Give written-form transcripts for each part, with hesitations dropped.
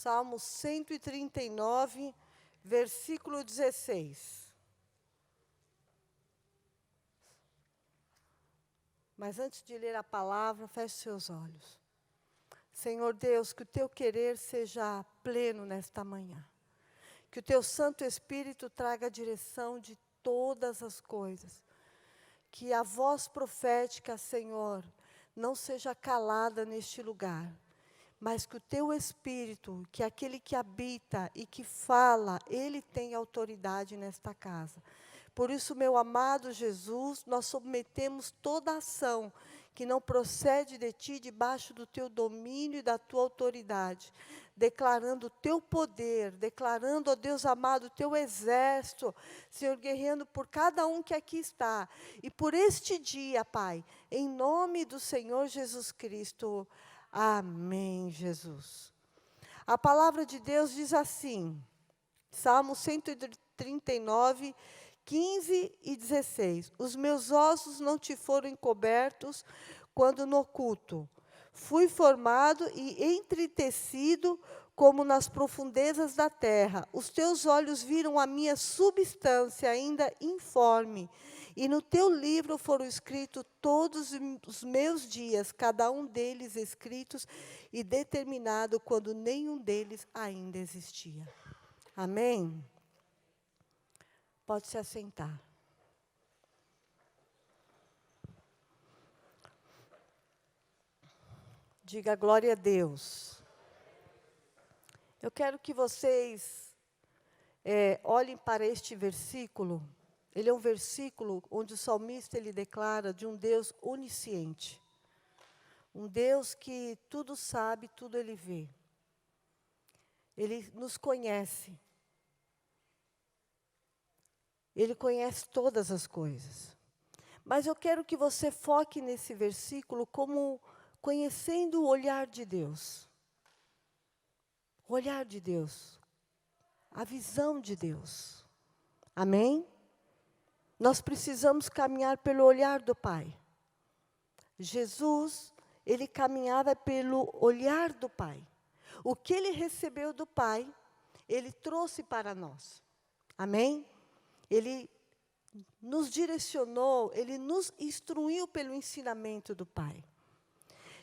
Salmo 139, versículo 16. Mas antes de ler a palavra, feche seus olhos. Senhor Deus, que o teu querer seja pleno nesta manhã. Que o teu Santo Espírito traga a direção de todas as coisas. Que a voz profética, Senhor, não seja calada neste lugar. Mas que o teu Espírito, que é aquele que habita e que fala, ele tem autoridade nesta casa. Por isso, meu amado Jesus, nós submetemos toda ação que não procede de ti, debaixo do teu domínio e da tua autoridade, declarando o teu poder, declarando, ó Deus amado, o teu exército, Senhor, guerreando por cada um que aqui está. E por este dia, Pai, em nome do Senhor Jesus Cristo, amém, Jesus. A palavra de Deus diz assim, Salmo 139, 15 e 16. Os meus ossos não te foram encobertos quando no oculto. Fui formado e entretecido como nas profundezas da terra. Os teus olhos viram a minha substância ainda informe. E no teu livro foram escritos todos os meus dias, cada um deles escritos e determinado quando nenhum deles ainda existia. Amém? Pode se assentar. Diga glória a Deus. Eu quero que vocês olhem para este versículo. Ele é um versículo onde o salmista ele declara de um Deus onisciente. Um Deus que tudo sabe, tudo ele vê. Ele nos conhece. Ele conhece todas as coisas. Mas eu quero que você foque nesse versículo como conhecendo o olhar de Deus. O olhar de Deus. A visão de Deus. Amém? Nós precisamos caminhar pelo olhar do Pai. Jesus, ele caminhava pelo olhar do Pai. O que ele recebeu do Pai, ele trouxe para nós. Amém? Ele nos direcionou, ele nos instruiu pelo ensinamento do Pai.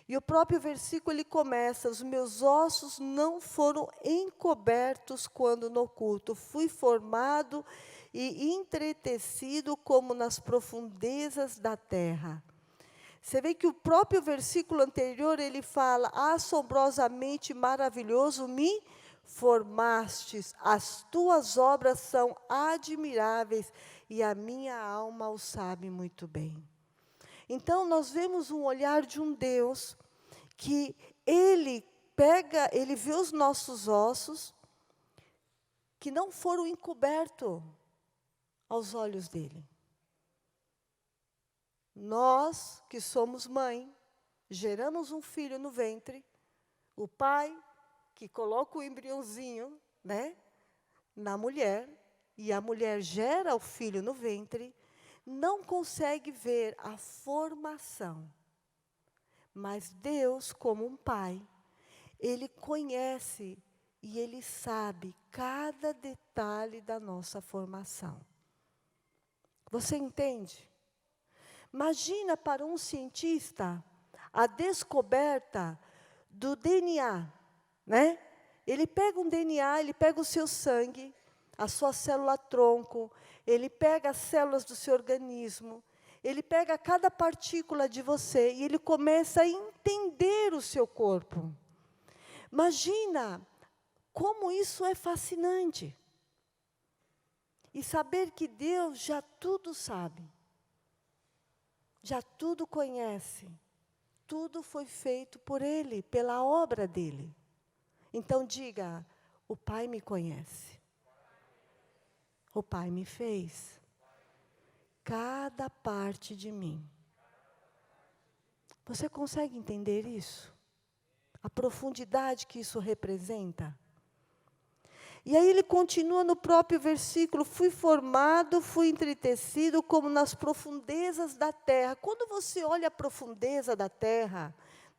E o próprio versículo, ele começa, os meus ossos não foram encobertos quando no oculto. Fui formado e entretecido como nas profundezas da terra. Você vê que o próprio versículo anterior, ele fala, assombrosamente maravilhoso me formastes, as tuas obras são admiráveis e a minha alma o sabe muito bem. Então, nós vemos um olhar de um Deus que ele vê os nossos ossos que não foram encobertos aos olhos dele. Nós, que somos mãe, geramos um filho no ventre, o pai que coloca o embriãozinho, né, na mulher, e a mulher gera o filho no ventre, não consegue ver a formação. Mas Deus, como um pai, ele conhece e ele sabe cada detalhe da nossa formação. Você entende? Imagina para um cientista a descoberta do DNA, né? Ele pega um DNA, ele pega o seu sangue, a sua célula-tronco, ele pega as células do seu organismo, ele pega cada partícula de você e ele começa a entender o seu corpo. Imagina como isso é fascinante. E saber que Deus já tudo sabe, já tudo conhece, tudo foi feito por Ele, pela obra dEle. Então diga, o Pai me conhece. O Pai me fez. Cada parte de mim. Você consegue entender isso? A profundidade que isso representa? E aí ele continua no próprio versículo, fui formado, fui entretecido como nas profundezas da terra. Quando você olha a profundeza da terra,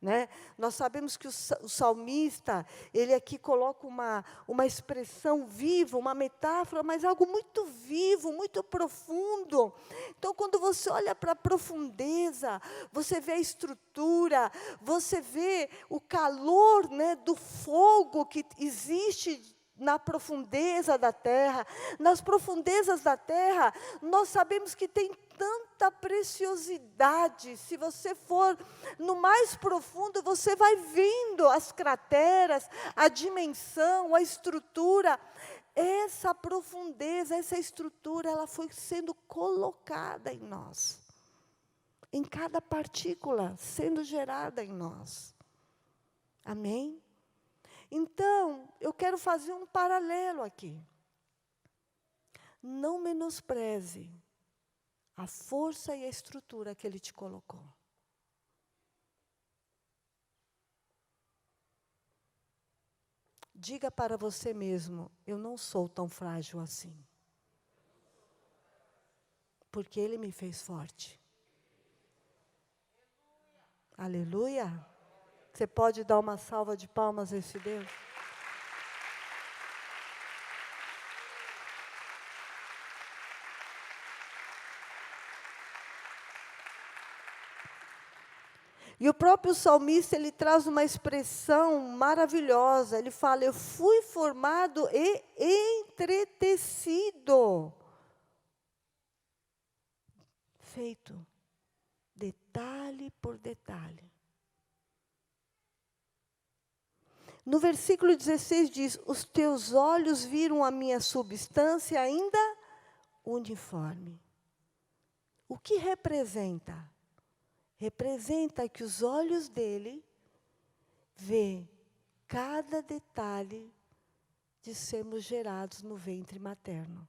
né? Nós sabemos que o salmista, ele aqui coloca uma expressão viva, uma metáfora, mas algo muito vivo, muito profundo. Então, quando você olha para a profundeza, você vê a estrutura, você vê o calor, né, do fogo que existe na profundeza da terra. Nas profundezas da terra, nós sabemos que tem tanta preciosidade. Se você for no mais profundo, você vai vendo as crateras, a dimensão, a estrutura. Essa profundeza, essa estrutura, ela foi sendo colocada em nós. Em cada partícula sendo gerada em nós. Amém? Então, eu quero fazer um paralelo aqui. Não menospreze a força e a estrutura que Ele te colocou. Diga para você mesmo, eu não sou tão frágil assim. Porque Ele me fez forte. Aleluia. Você pode dar uma salva de palmas a esse Deus? E o próprio salmista, ele traz uma expressão maravilhosa. Ele fala, eu fui formado e entretecido. Feito, detalhe por detalhe. No versículo 16 diz, os teus olhos viram a minha substância ainda uniforme. O que representa? Representa que os olhos dele vê cada detalhe de sermos gerados no ventre materno.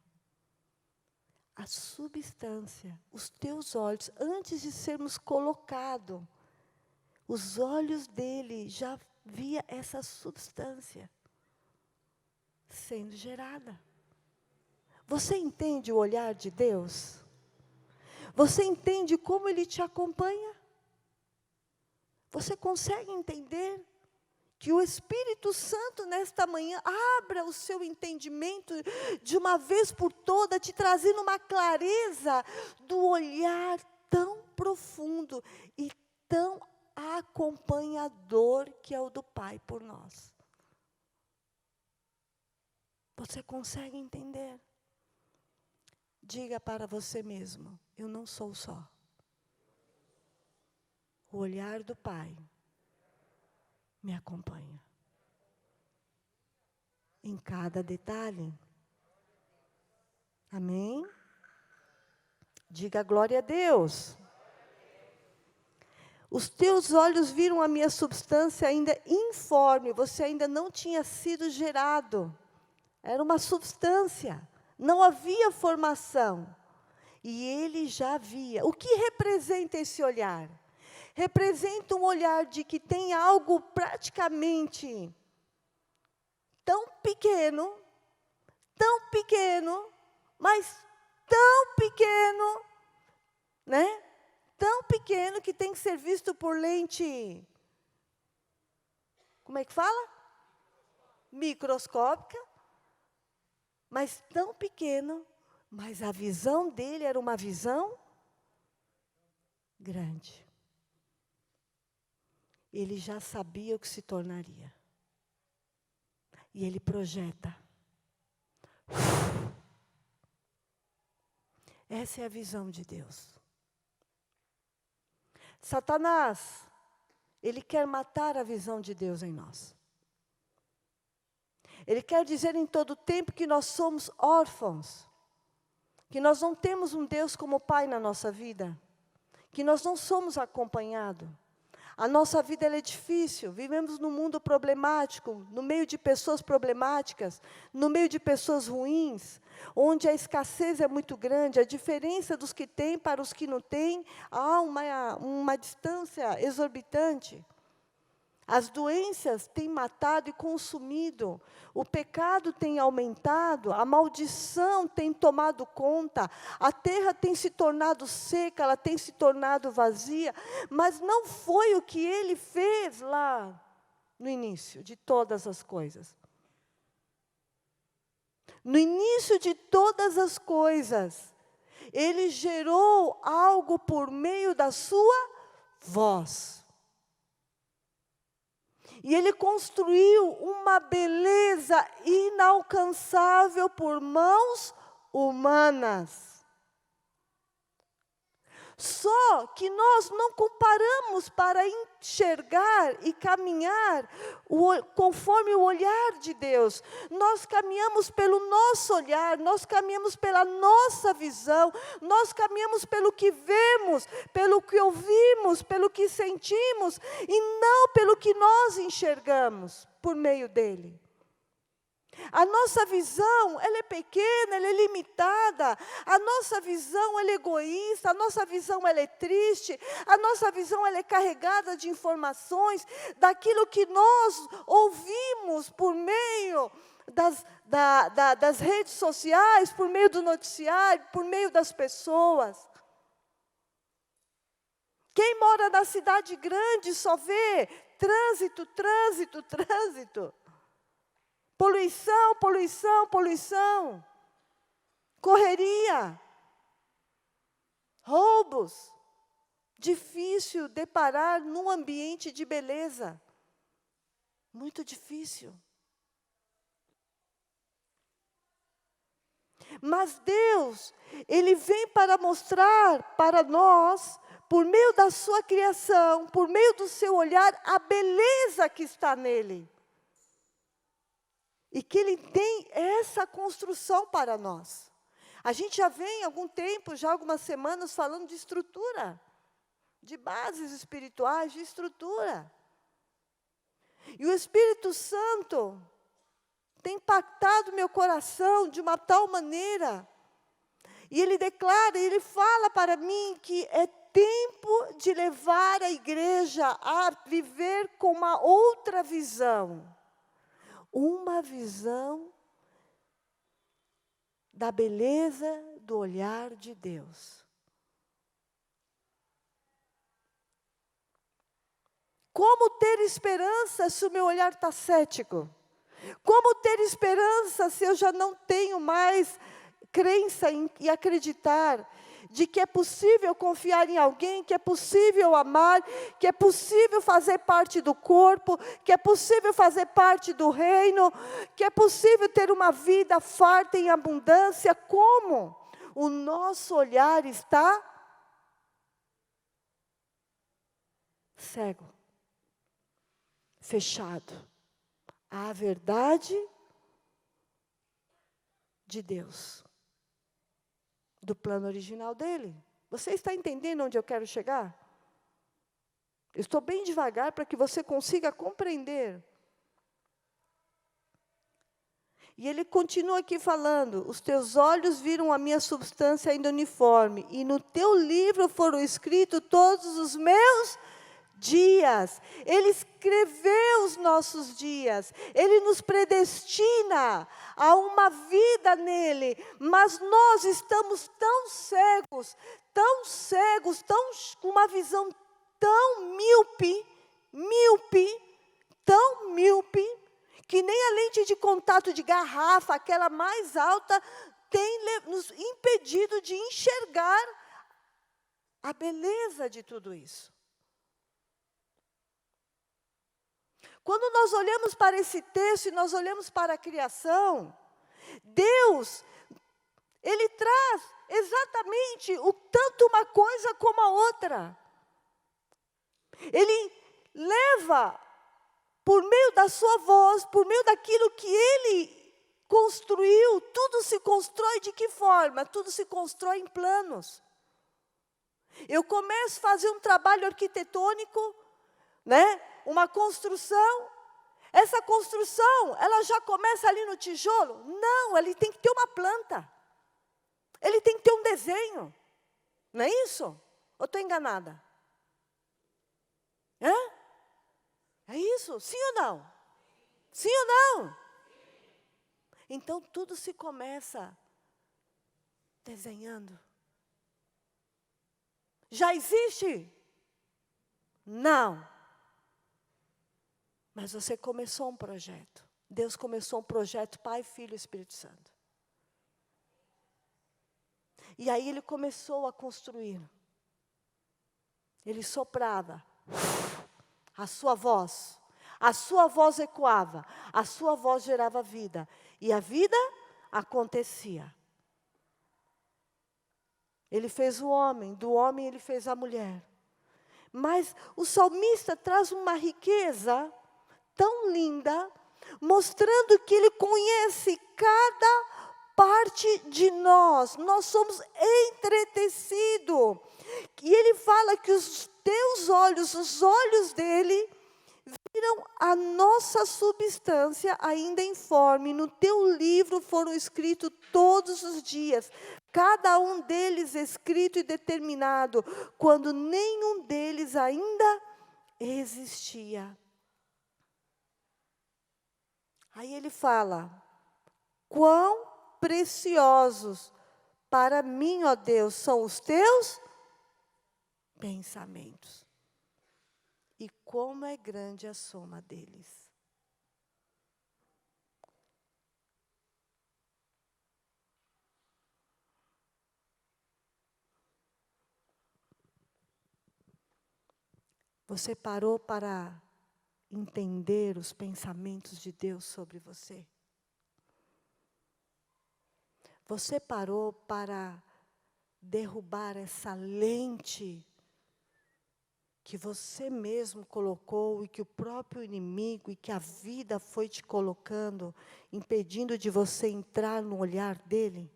A substância, os teus olhos, antes de sermos colocados, os olhos dele já via essa substância sendo gerada. Você entende o olhar de Deus? Você entende como Ele te acompanha? Você consegue entender que o Espírito Santo, nesta manhã, abra o seu entendimento de uma vez por toda, te trazendo uma clareza do olhar tão profundo e tão acompanhador que é o do Pai por nós. Você consegue entender? Diga para você mesmo, eu não sou só. O olhar do Pai me acompanha. Em cada detalhe. Amém? Diga glória a Deus. Os teus olhos viram a minha substância ainda informe, você ainda não tinha sido gerado. Era uma substância, não havia formação. E ele já via. O que representa esse olhar? Representa um olhar de que tem algo praticamente tão pequeno, mas tão pequeno, né? Tão pequeno que tem que ser visto por lente, como é que fala? Microscópica, mas tão pequeno, mas a visão dele era uma visão grande. Ele já sabia o que se tornaria. E ele projeta. Essa é a visão de Deus. Satanás, ele quer matar a visão de Deus em nós. Ele quer dizer em todo tempo que nós somos órfãos, que nós não temos um Deus como Pai na nossa vida, que nós não somos acompanhados. A nossa vida ela é difícil, vivemos num mundo problemático, no meio de pessoas problemáticas, no meio de pessoas ruins, onde a escassez é muito grande, a diferença dos que têm para os que não têm, há uma distância exorbitante. As doenças têm matado e consumido, o pecado tem aumentado, a maldição tem tomado conta, a terra tem se tornado seca, ela tem se tornado vazia, mas não foi o que ele fez lá no início de todas as coisas. No início de todas as coisas, ele gerou algo por meio da sua voz. E ele construiu uma beleza inalcançável por mãos humanas. Só que nós não comparamos para enxergar e caminhar conforme o olhar de Deus. Nós caminhamos pelo nosso olhar, nós caminhamos pela nossa visão, nós caminhamos pelo que vemos, pelo que ouvimos, pelo que sentimos, e não pelo que nós enxergamos por meio dele. A nossa visão, ela é pequena, ela é limitada. A nossa visão, ela é egoísta. A nossa visão, ela é triste. A nossa visão, ela é carregada de informações daquilo que nós ouvimos por meio das redes sociais, por meio do noticiário, por meio das pessoas. Quem mora na cidade grande só vê trânsito, trânsito, trânsito. Poluição, poluição, poluição. Correria. Roubos. Difícil deparar num ambiente de beleza. Muito difícil. Mas Deus, Ele vem para mostrar para nós, por meio da sua criação, por meio do seu olhar, a beleza que está nele. E que Ele tem essa construção para nós. A gente já vem há algum tempo, já algumas semanas, falando de estrutura. De bases espirituais, de estrutura. E o Espírito Santo tem impactado meu coração de uma tal maneira. E Ele declara, Ele fala para mim que é tempo de levar a igreja a viver com uma outra visão. Uma visão da beleza do olhar de Deus. Como ter esperança se o meu olhar está cético? Como ter esperança se eu já não tenho mais crença e acreditar de que é possível confiar em alguém, que é possível amar, que é possível fazer parte do corpo, que é possível fazer parte do reino, que é possível ter uma vida farta em abundância? Como? O nosso olhar está cego, fechado à verdade de Deus. Do plano original dele. Você está entendendo onde eu quero chegar? Eu estou bem devagar para que você consiga compreender. E ele continua aqui falando: os teus olhos viram a minha substância ainda uniforme, e no teu livro foram escritos todos os meus dias. Ele escreveu os nossos dias. Ele nos predestina a uma vida nele. Mas nós estamos tão cegos, com uma visão tão míope, que nem a lente de contato de garrafa, aquela mais alta, tem nos impedido de enxergar a beleza de tudo isso. Quando nós olhamos para esse texto e nós olhamos para a criação, Deus, Ele traz exatamente tanto uma coisa como a outra. Ele leva, por meio da sua voz, por meio daquilo que Ele construiu, tudo se constrói de que forma? Tudo se constrói em planos. Eu começo a fazer um trabalho arquitetônico, uma construção, essa construção, ela já começa ali no tijolo? Não, ele tem que ter uma planta. Ele tem que ter um desenho. Não é isso? Ou estou enganada? É isso? Sim ou não? Sim ou não? Então tudo se começa desenhando. Já existe? Não. Mas você começou um projeto. Deus começou um projeto, Pai, Filho e Espírito Santo. E aí Ele começou a construir. Ele soprava. A sua voz ecoava. A sua voz gerava vida. E a vida acontecia. Ele fez o homem, do homem Ele fez a mulher. Mas o salmista traz uma riqueza tão linda, mostrando que Ele conhece cada parte de nós. Nós somos entretecidos. E Ele fala que os teus olhos, os olhos dEle, viram a nossa substância ainda informe. No teu livro foram escritos todos os dias, cada um deles escrito e determinado, quando nenhum deles ainda existia. Aí ele fala, quão preciosos para mim, ó Deus, são os teus pensamentos. E como é grande a soma deles. Você parou para entender os pensamentos de Deus sobre você? Você parou para derrubar essa lente que você mesmo colocou e que o próprio inimigo e que a vida foi te colocando, impedindo de você entrar no olhar dele?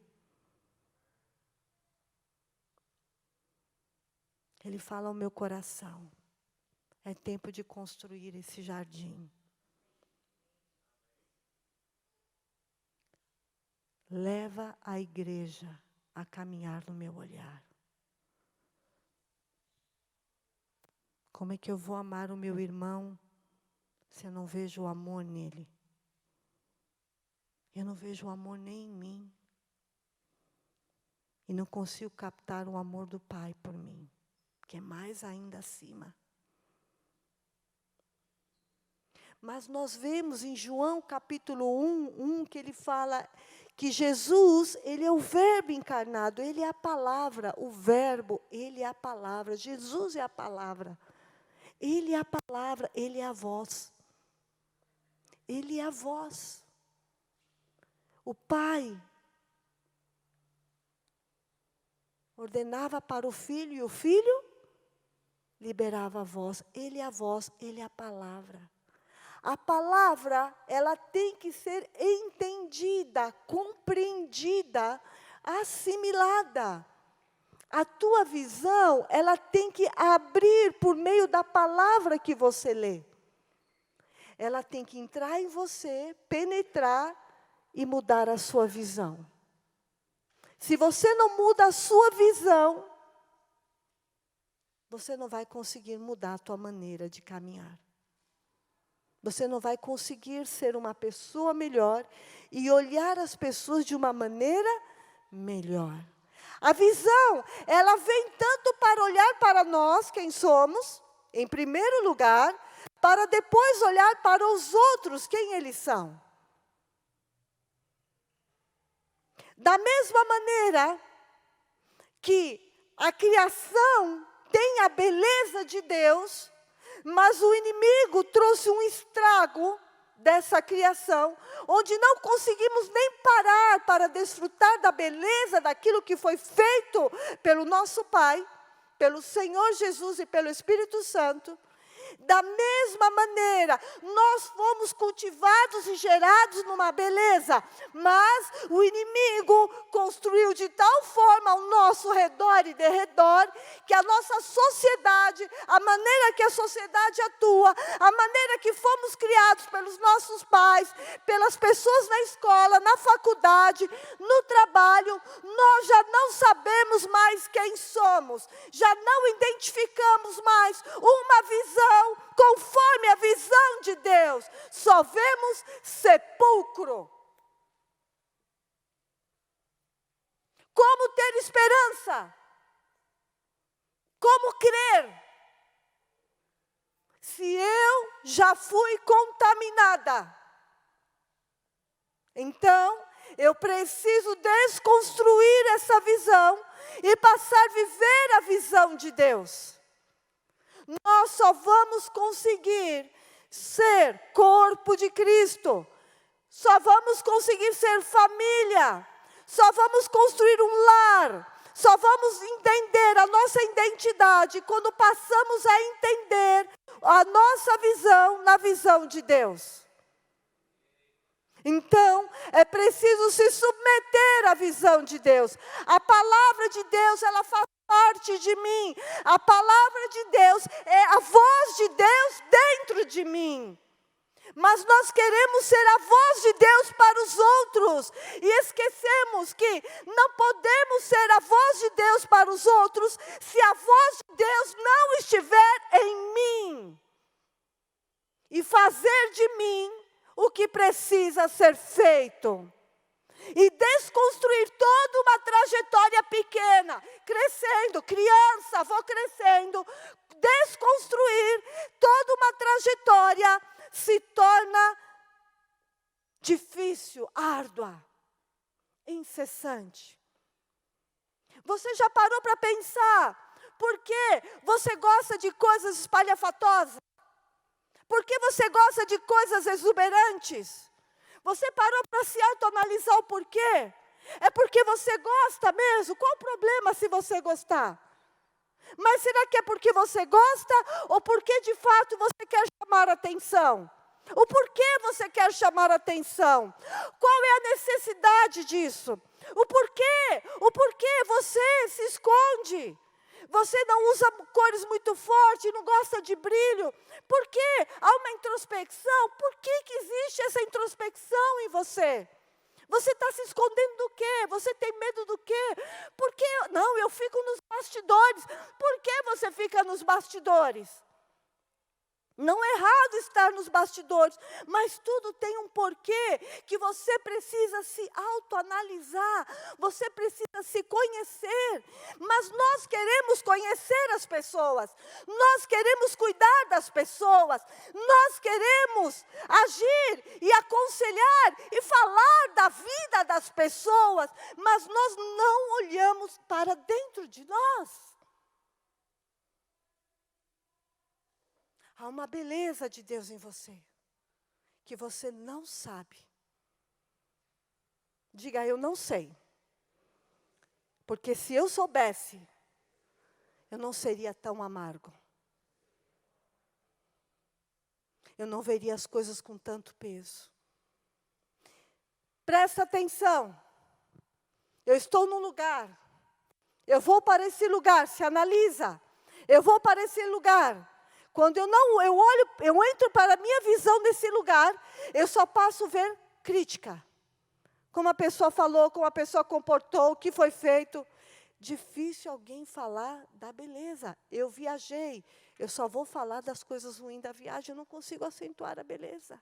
Ele fala ao meu coração, é tempo de construir esse jardim. Leva a igreja a caminhar no meu olhar. Como é que eu vou amar o meu irmão se eu não vejo o amor nele? Eu não vejo o amor nem em mim. E não consigo captar o amor do Pai por mim, que é mais ainda acima. Mas nós vemos em João capítulo 1, que ele fala que Jesus, Ele é o Verbo encarnado, Ele é a palavra, o Verbo, Ele é a palavra, Jesus é a palavra. Ele é a palavra, Ele é a voz. Ele é a voz. O Pai ordenava para o Filho e o Filho liberava a voz. Ele é a voz, Ele é a palavra. A palavra, ela tem que ser entendida, compreendida, assimilada. A tua visão, ela tem que abrir por meio da palavra que você lê. Ela tem que entrar em você, penetrar e mudar a sua visão. Se você não muda a sua visão, você não vai conseguir mudar a tua maneira de caminhar. Você não vai conseguir ser uma pessoa melhor e olhar as pessoas de uma maneira melhor. A visão, ela vem tanto para olhar para nós, quem somos, em primeiro lugar, para depois olhar para os outros, quem eles são. Da mesma maneira que a criação tem a beleza de Deus, mas o inimigo trouxe um estrago dessa criação, onde não conseguimos nem parar para desfrutar da beleza daquilo que foi feito pelo nosso Pai, pelo Senhor Jesus e pelo Espírito Santo. Da mesma maneira, nós fomos cultivados e gerados numa beleza, mas o inimigo construiu de tal forma ao nosso redor e derredor, que a nossa sociedade, a maneira que a sociedade atua, a maneira que fomos criados pelos nossos pais, pelas pessoas na escola, na faculdade, no trabalho, nós já não sabemos mais quem somos, já não identificamos mais uma visão visão conforme a visão de Deus, só vemos sepulcro. Como ter esperança? Como crer? Se eu já fui contaminada, então eu preciso desconstruir essa visão e passar a viver a visão de Deus. Nós só vamos conseguir ser corpo de Cristo, só vamos conseguir ser família, só vamos construir um lar, só vamos entender a nossa identidade quando passamos a entender a nossa visão na visão de Deus. Então, é preciso se submeter à visão de Deus. A palavra de Deus, ela faz parte de mim. A palavra de Deus é a voz de Deus dentro de mim. Mas nós queremos ser a voz de Deus para os outros. E esquecemos que não podemos ser a voz de Deus para os outros se a voz de Deus não estiver em mim. E fazer de mim o que precisa ser feito. E desconstruir toda uma trajetória pequena, crescendo, criança, vou crescendo. Desconstruir toda uma trajetória se torna difícil, árdua, incessante. Você já parou para pensar por que você gosta de coisas espalhafatosas? Por que você gosta de coisas exuberantes? Você parou para se autoanalisar o porquê? É porque você gosta mesmo? Qual o problema se você gostar? Mas será que é porque você gosta ou porque de fato você quer chamar a atenção? O porquê você quer chamar a atenção? Qual é a necessidade disso? O porquê você se esconde? Você não usa cores muito fortes, não gosta de brilho. Por quê? Há uma introspecção. Por que existe essa introspecção em você? Você está se escondendo do quê? Você tem medo do quê? Por que? Não, eu fico nos bastidores. Por que você fica nos bastidores? Não é errado estar nos bastidores, mas tudo tem um porquê que você precisa se autoanalisar, você precisa se conhecer. Mas nós queremos conhecer as pessoas, nós queremos cuidar das pessoas, nós queremos agir e aconselhar e falar da vida das pessoas, mas nós não olhamos para dentro de nós. Há uma beleza de Deus em você, que você não sabe. Diga, eu não sei. Porque se eu soubesse, eu não seria tão amargo. Eu não veria as coisas com tanto peso. Presta atenção. Eu estou num lugar. Eu vou para esse lugar, se analisa. Eu vou para esse lugar. Quando eu entro para a minha visão desse lugar, eu só passo a ver crítica. Como a pessoa falou, como a pessoa comportou, o que foi feito. Difícil alguém falar da beleza. Eu viajei, eu só vou falar das coisas ruins da viagem, eu não consigo acentuar a beleza.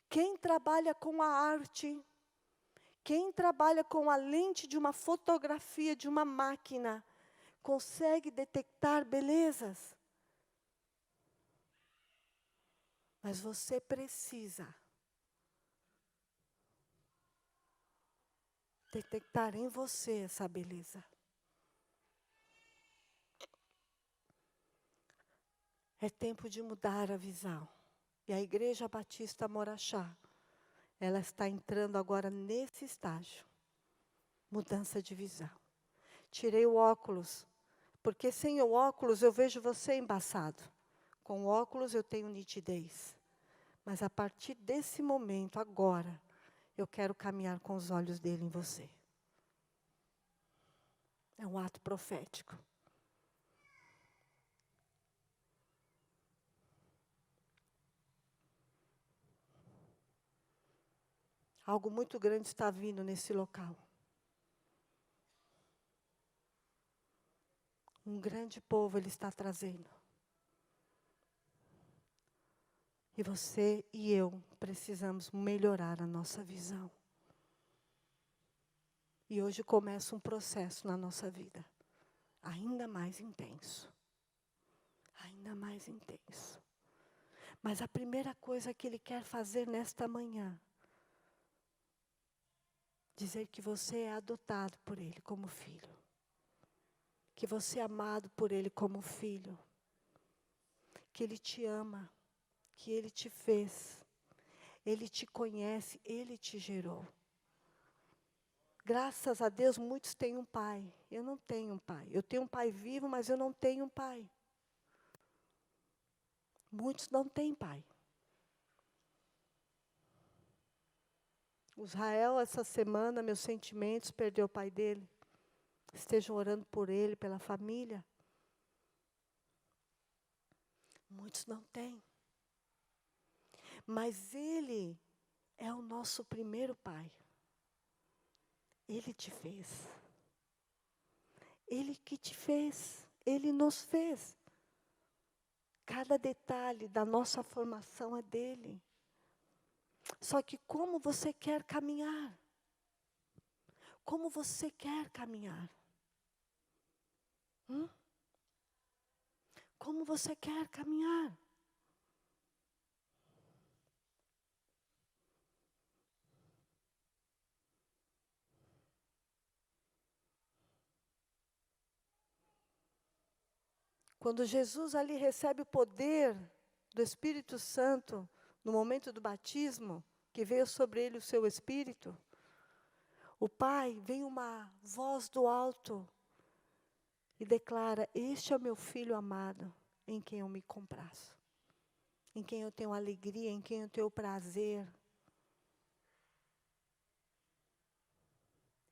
Quem trabalha com a arte, quem trabalha com a lente de uma fotografia, de uma máquina, consegue detectar belezas. Mas você precisa detectar em você essa beleza. É tempo de mudar a visão. E a Igreja Batista Moraxá, ela está entrando agora nesse estágio. Mudança de visão. Tirei o óculos. Porque sem o óculos eu vejo você embaçado. Com o óculos eu tenho nitidez. Mas a partir desse momento, agora, eu quero caminhar com os olhos dele em você. É um ato profético. Algo muito grande está vindo nesse local. Um grande povo Ele está trazendo. E você e eu precisamos melhorar a nossa visão. E hoje começa um processo na nossa vida, ainda mais intenso. Ainda mais intenso. Mas a primeira coisa que Ele quer fazer nesta manhã, dizer que você é adotado por Ele como filho. Que você é amado por Ele como filho. Que Ele te ama. Que Ele te fez. Ele te conhece. Ele te gerou. Graças a Deus, muitos têm um pai. Eu não tenho um pai. Eu tenho um pai vivo, mas eu não tenho um pai. Muitos não têm pai. O Israel, essa semana, meus sentimentos, perdeu o pai dele. Estejam orando por ele, pela família. Muitos não têm. Mas Ele é o nosso primeiro pai. Ele te fez. Ele que te fez. Ele nos fez. Cada detalhe da nossa formação é dele. Só que como você quer caminhar? Como você quer caminhar? Como você quer caminhar? Quando Jesus ali recebe o poder do Espírito Santo, no momento do batismo, que veio sobre ele o seu Espírito, o Pai, vem uma voz do alto e declara: este é o meu Filho amado, em quem eu me comprazo, em quem eu tenho alegria, em quem eu tenho prazer.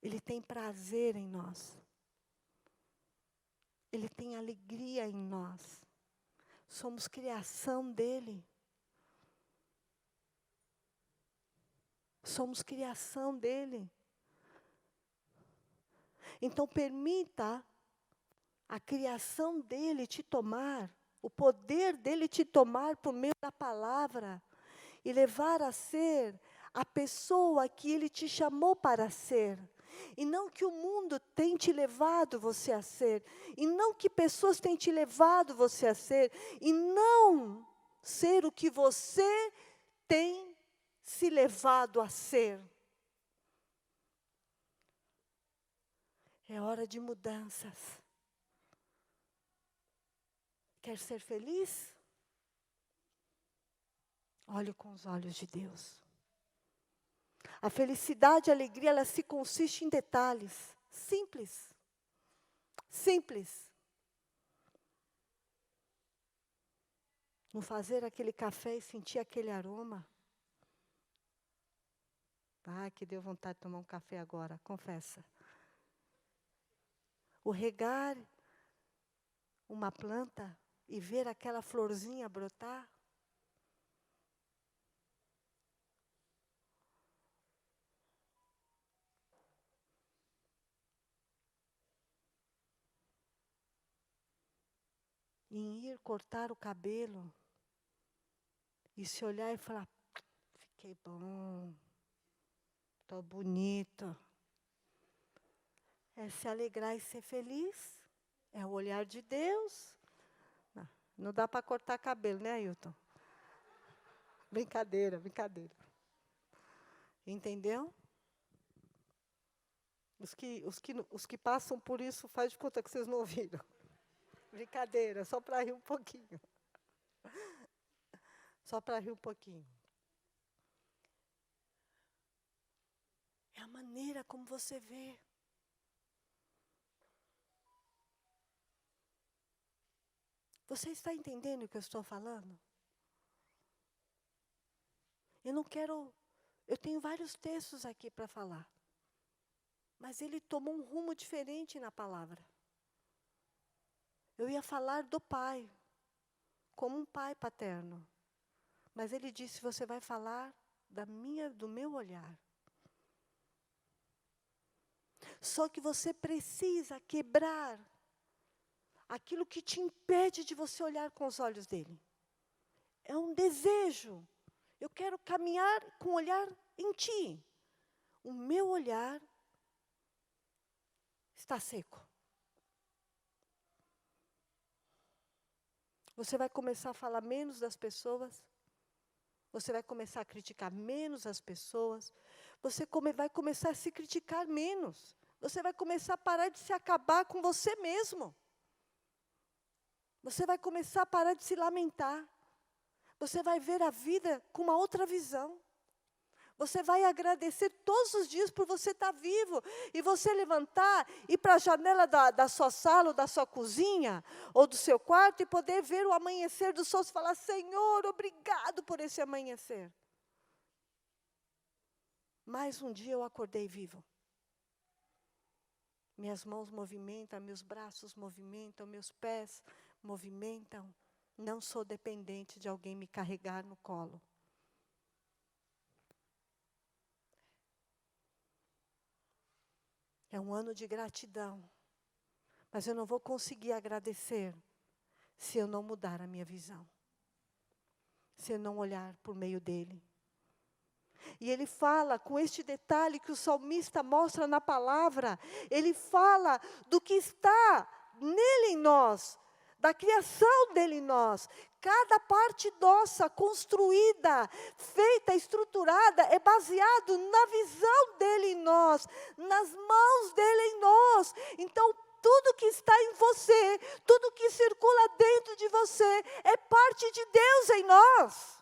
Ele tem prazer em nós. Ele tem alegria em nós. Somos criação dele. Somos criação dele. Então permita a criação dele te tomar, o poder dele te tomar por meio da palavra e levar a ser a pessoa que ele te chamou para ser. E não que o mundo tem te levado você a ser, e não que pessoas têm te levado você a ser, e não ser o que você tem se levado a ser. É hora de mudanças. Quer ser feliz? Olhe com os olhos de Deus. A felicidade e a alegria, ela se consiste em detalhes. Simples. Simples. No fazer aquele café e sentir aquele aroma. Ah, que deu vontade de tomar um café agora, confessa. O regar uma planta e ver aquela florzinha brotar. Em ir cortar o cabelo e se olhar e falar: fiquei bom, estou bonito. É se alegrar e ser feliz. É o olhar de Deus. Não dá para cortar cabelo, né, Ailton? Brincadeira, brincadeira. Entendeu? Os que passam por isso, faz de conta que vocês não ouviram. Brincadeira, só para rir um pouquinho. Só para rir um pouquinho. É a maneira como você vê. Você está entendendo o que eu estou falando? Eu tenho vários textos aqui para falar. Mas ele tomou um rumo diferente na palavra. Eu ia falar do pai, como um pai paterno. Mas ele disse: você vai falar do meu olhar. Só que você precisa quebrar aquilo que te impede de você olhar com os olhos dele. É um desejo. Eu quero caminhar com o olhar em ti. O meu olhar está seco. Você vai começar a falar menos das pessoas. Você vai começar a criticar menos as pessoas. Você vai começar a se criticar menos. Você vai começar a parar de se acabar com você mesmo. Você vai começar a parar de se lamentar. Você vai ver a vida com uma outra visão. Você vai agradecer todos os dias por você estar vivo. E você levantar, ir para a janela da sua sala, ou da sua cozinha, ou do seu quarto, e poder ver o amanhecer do sol e falar, Senhor, obrigado por esse amanhecer. Mais um dia eu acordei vivo. Minhas mãos movimentam, meus braços movimentam, meus pés movimentam. Não sou dependente de alguém me carregar no colo. É um ano de gratidão. Mas eu não vou conseguir agradecer se eu não mudar a minha visão. Se eu não olhar por meio dele. E ele fala com este detalhe que o salmista mostra na palavra. Ele fala do que está nele em nós, da criação dele em nós. Cada parte nossa, construída, feita, estruturada, é baseado na visão dele em nós, nas mãos dele em nós. Então, tudo que está em você, tudo que circula dentro de você, é parte de Deus em nós.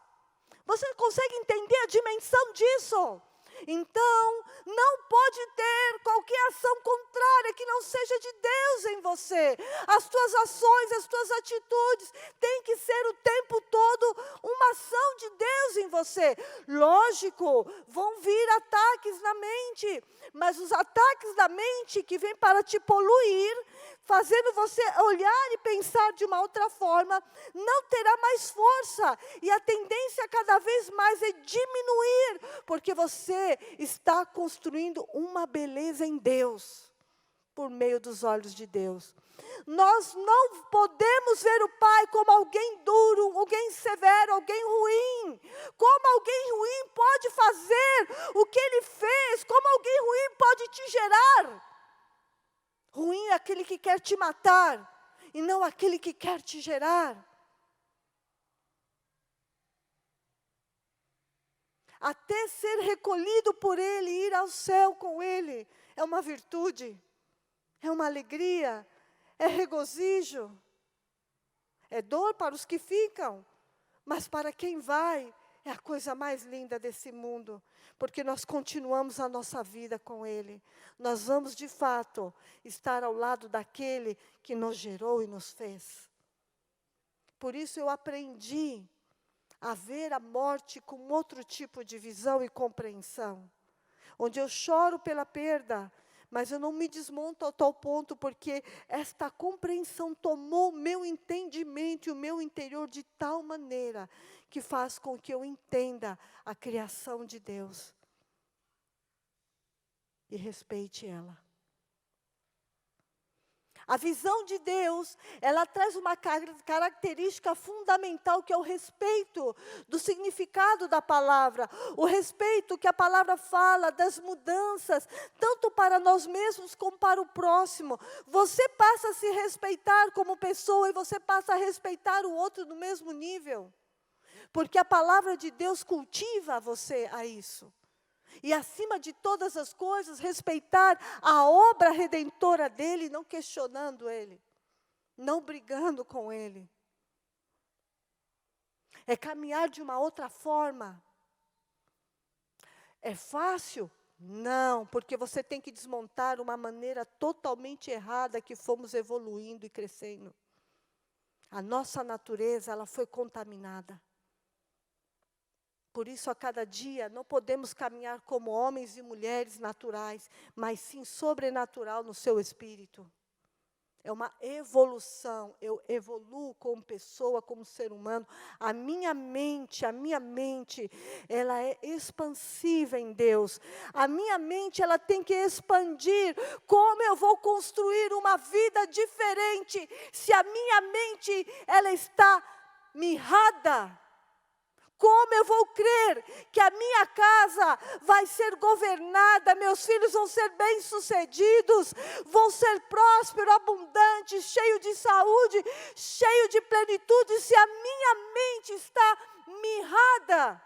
Você consegue entender a dimensão disso? Então, não pode ter qualquer ação contrária que não seja de Deus em você. As tuas ações, as tuas atitudes, têm que ser o tempo todo uma ação de Deus em você. Lógico, vão vir ataques na mente, mas os ataques da mente que vêm para te poluir, fazendo você olhar e pensar de uma outra forma, não terá mais força. E a tendência cada vez mais é diminuir, porque você está construindo uma beleza em Deus, por meio dos olhos de Deus. Nós não podemos ver o Pai como alguém duro, alguém severo, alguém ruim. Como alguém ruim pode fazer o que Ele fez? Como alguém ruim pode te gerar? Ruim é aquele que quer te matar, e não aquele que quer te gerar. Até ser recolhido por Ele, ir ao céu com Ele, é uma virtude, é uma alegria, é regozijo. É dor para os que ficam, mas para quem vai, é a coisa mais linda desse mundo, porque nós continuamos a nossa vida com Ele. Nós vamos, de fato, estar ao lado daquele que nos gerou e nos fez. Por isso eu aprendi a ver a morte com outro tipo de visão e compreensão. Onde eu choro pela perda, mas eu não me desmonto a tal ponto, porque esta compreensão tomou o meu entendimento e o meu interior de tal maneira, que faz com que eu entenda a criação de Deus. E respeite ela. A visão de Deus, ela traz uma característica fundamental, que é o respeito do significado da palavra. O respeito que a palavra fala das mudanças, tanto para nós mesmos como para o próximo. Você passa a se respeitar como pessoa e você passa a respeitar o outro no mesmo nível. Porque a palavra de Deus cultiva você a isso. E acima de todas as coisas, respeitar a obra redentora dEle, não questionando Ele, não brigando com Ele. É caminhar de uma outra forma. É fácil? Não, porque você tem que desmontar uma maneira totalmente errada que fomos evoluindo e crescendo. A nossa natureza, ela foi contaminada. Por isso, a cada dia, não podemos caminhar como homens e mulheres naturais, mas sim sobrenatural no seu espírito. é uma evolução. Eu evoluo como pessoa, como ser humano. A minha mente, ela é expansiva em Deus. A minha mente, ela tem que expandir. Como eu vou construir uma vida diferente se a minha mente, ela está mirrada? Como eu vou crer que a minha casa vai ser governada, meus filhos vão ser bem-sucedidos, vão ser prósperos, abundantes, cheios de saúde, cheios de plenitude, se a minha mente está mirrada?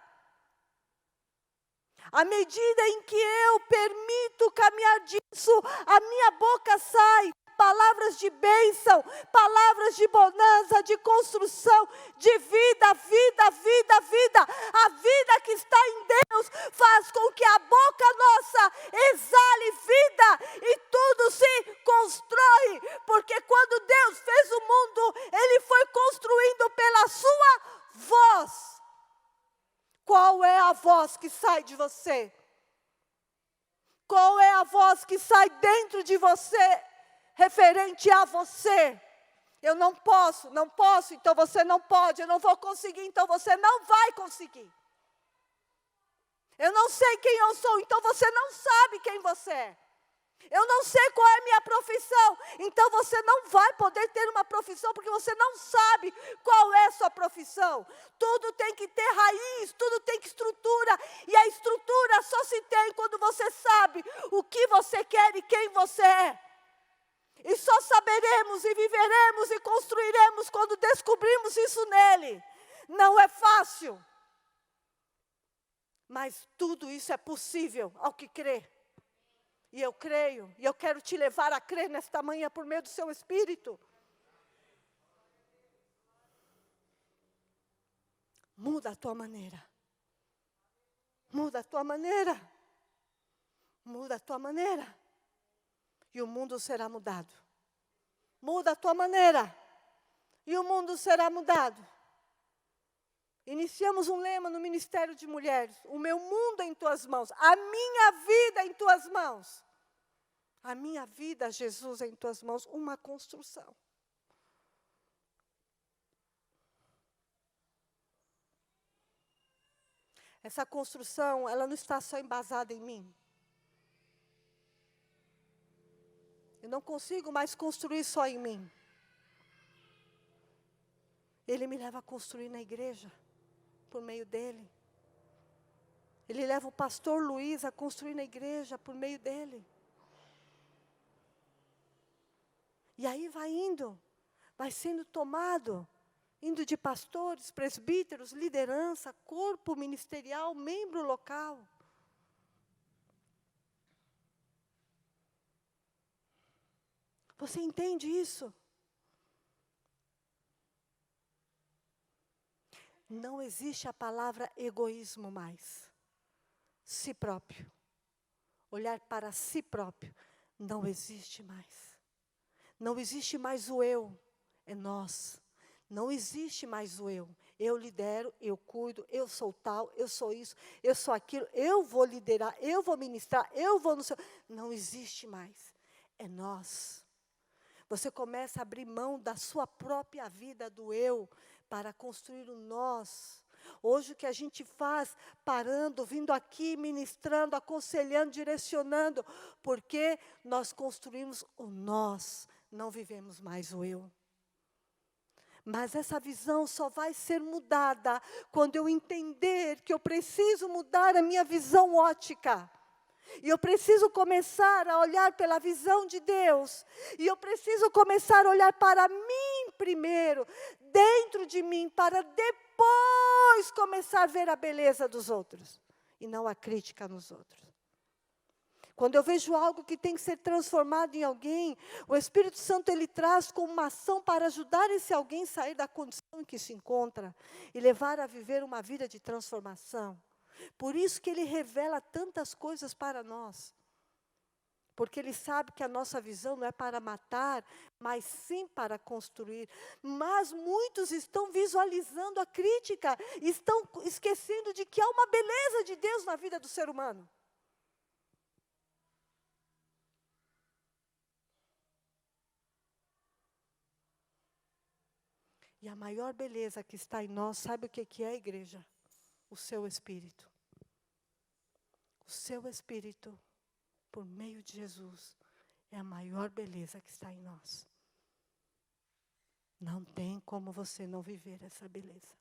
À medida em que eu permito caminhar disso, a minha boca sai palavras de bênção, palavras de bonança, de construção, de vida, vida, vida, vida. A vida que está em Deus faz com que a boca nossa exale vida e tudo se constrói. Porque quando Deus fez o mundo, Ele foi construindo pela sua voz. Qual é a voz que sai de você? Qual é a voz que sai dentro de você? Referente a você. Eu não posso, então você não pode. Eu não vou conseguir, então você não vai conseguir. Eu não sei quem eu sou, então você não sabe quem você é. Eu não sei qual é a minha profissão, então você não vai poder ter uma profissão, porque você não sabe qual é a sua profissão. Tudo tem que ter raiz, tudo tem que estrutura, e a estrutura só se tem quando você sabe o que você quer e quem você é. E só saberemos e viveremos e construiremos quando descobrirmos isso nele. Não é fácil, mas tudo isso é possível ao que crê. E eu creio, e eu quero te levar a crer nesta manhã por meio do seu Espírito. Muda a tua maneira. Muda a tua maneira. Muda a tua maneira. E o mundo será mudado. Muda a tua maneira. E o mundo será mudado. Iniciamos um lema no Ministério de Mulheres. O meu mundo em tuas mãos. A minha vida em tuas mãos. A minha vida, Jesus, em tuas mãos. Uma construção. Essa construção, ela não está só embasada em mim. Eu não consigo mais construir só em mim. Ele me leva a construir na igreja, por meio dele. Ele leva o pastor Luiz a construir na igreja, por meio dele. E aí vai indo, vai sendo tomado, indo de pastores, presbíteros, liderança, corpo ministerial, membro local. Você entende isso? Não existe a palavra egoísmo mais. Si próprio. Olhar para si próprio. Não existe mais. Não existe mais o eu. É nós. Não existe mais o eu. Eu lidero, eu cuido, eu sou tal, eu sou isso, eu sou aquilo, eu vou liderar, eu vou ministrar, eu vou no seu... Não existe mais. É nós. Você começa a abrir mão da sua própria vida, do eu, para construir o nós. Hoje o que a gente faz, parando, vindo aqui, ministrando, aconselhando, direcionando, porque nós construímos o nós, não vivemos mais o eu. Mas essa visão só vai ser mudada quando eu entender que eu preciso mudar a minha visão ótica. E eu preciso começar a olhar pela visão de Deus. E eu preciso começar a olhar para mim primeiro, dentro de mim, para depois começar a ver a beleza dos outros. E não a crítica nos outros. Quando eu vejo algo que tem que ser transformado em alguém, o Espírito Santo, ele traz como uma ação para ajudar esse alguém a sair da condição em que se encontra e levar a viver uma vida de transformação. Por isso que ele revela tantas coisas para nós. Porque ele sabe que a nossa visão não é para matar, mas sim para construir. Mas muitos estão visualizando a crítica, estão esquecendo de que há uma beleza de Deus na vida do ser humano. E a maior beleza que está em nós, sabe o que é, igreja? O seu Espírito. O seu Espírito, por meio de Jesus, é a maior beleza que está em nós. Não tem como você não viver essa beleza.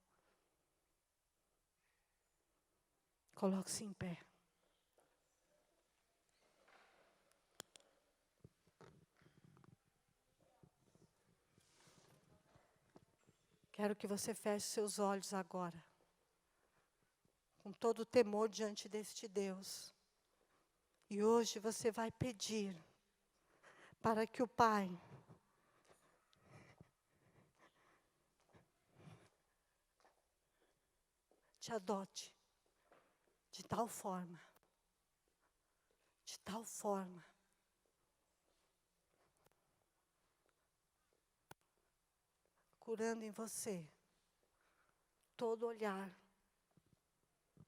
Coloque-se em pé. Quero que você feche seus olhos agora, com todo o temor diante deste Deus. E hoje você vai pedir para que o Pai te adote de tal forma, curando em você todo olhar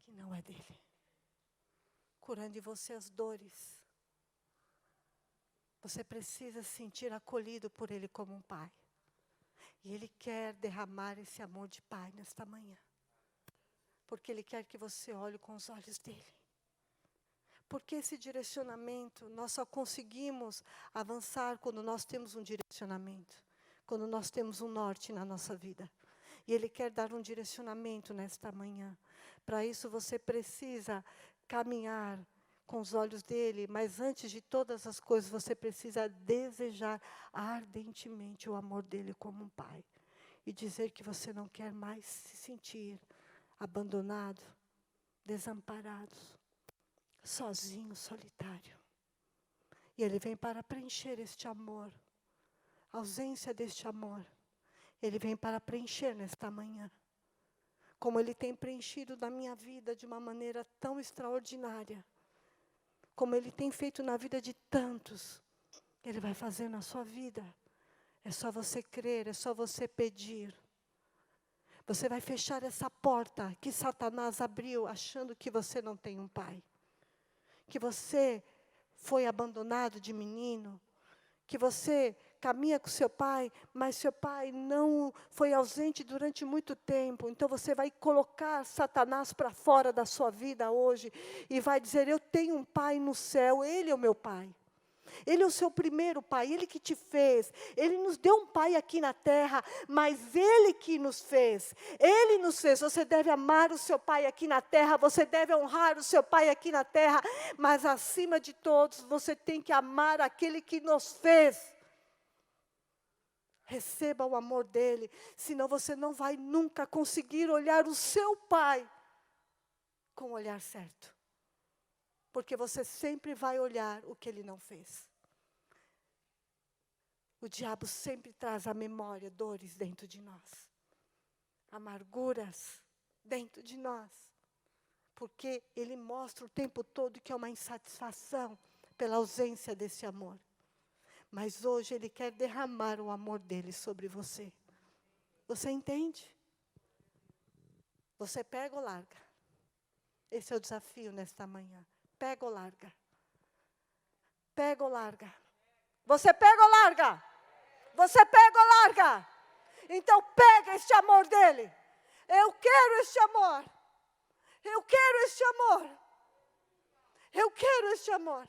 que não é dele, curando em você as dores. Você precisa se sentir acolhido por ele como um pai. E ele quer derramar esse amor de pai nesta manhã. Porque ele quer que você olhe com os olhos dele. Porque esse direcionamento, nós só conseguimos avançar quando nós temos um direcionamento. Quando nós temos um norte na nossa vida. E ele quer dar um direcionamento nesta manhã. Para isso você precisa caminhar com os olhos dele, mas antes de todas as coisas você precisa desejar ardentemente o amor dele como um pai. E dizer que você não quer mais se sentir abandonado, desamparado, sozinho, solitário. E ele vem para preencher este amor, a ausência deste amor. Ele vem para preencher nesta manhã. Como ele tem preenchido na minha vida de uma maneira tão extraordinária. Como ele tem feito na vida de tantos. Ele vai fazer na sua vida. É só você crer, é só você pedir. Você vai fechar essa porta que Satanás abriu, achando que você não tem um pai. Que você foi abandonado de menino. Que você caminha com seu pai, mas seu pai não foi ausente durante muito tempo. Então você vai colocar Satanás para fora da sua vida hoje. E vai dizer, eu tenho um pai no céu, ele é o meu pai. Ele é o seu primeiro pai, ele que te fez. Ele nos deu um pai aqui na terra, mas ele que nos fez. Ele nos fez. Você deve amar o seu pai aqui na terra, você deve honrar o seu pai aqui na terra, mas acima de todos, você tem que amar aquele que nos fez. Receba o amor dele, senão você não vai nunca conseguir olhar o seu pai com o olhar certo. Porque você sempre vai olhar o que ele não fez. O diabo sempre traz à memória dores dentro de nós. Amarguras dentro de nós. Porque ele mostra o tempo todo que é uma insatisfação pela ausência desse amor. Mas hoje ele quer derramar o amor dele sobre você. Você entende? Você pega ou larga? Esse é o desafio nesta manhã. Pega ou larga? Pega ou larga? Você pega ou larga? Você pega ou larga? Então pega este amor dele. Eu quero este amor. Eu quero este amor. Eu quero este amor.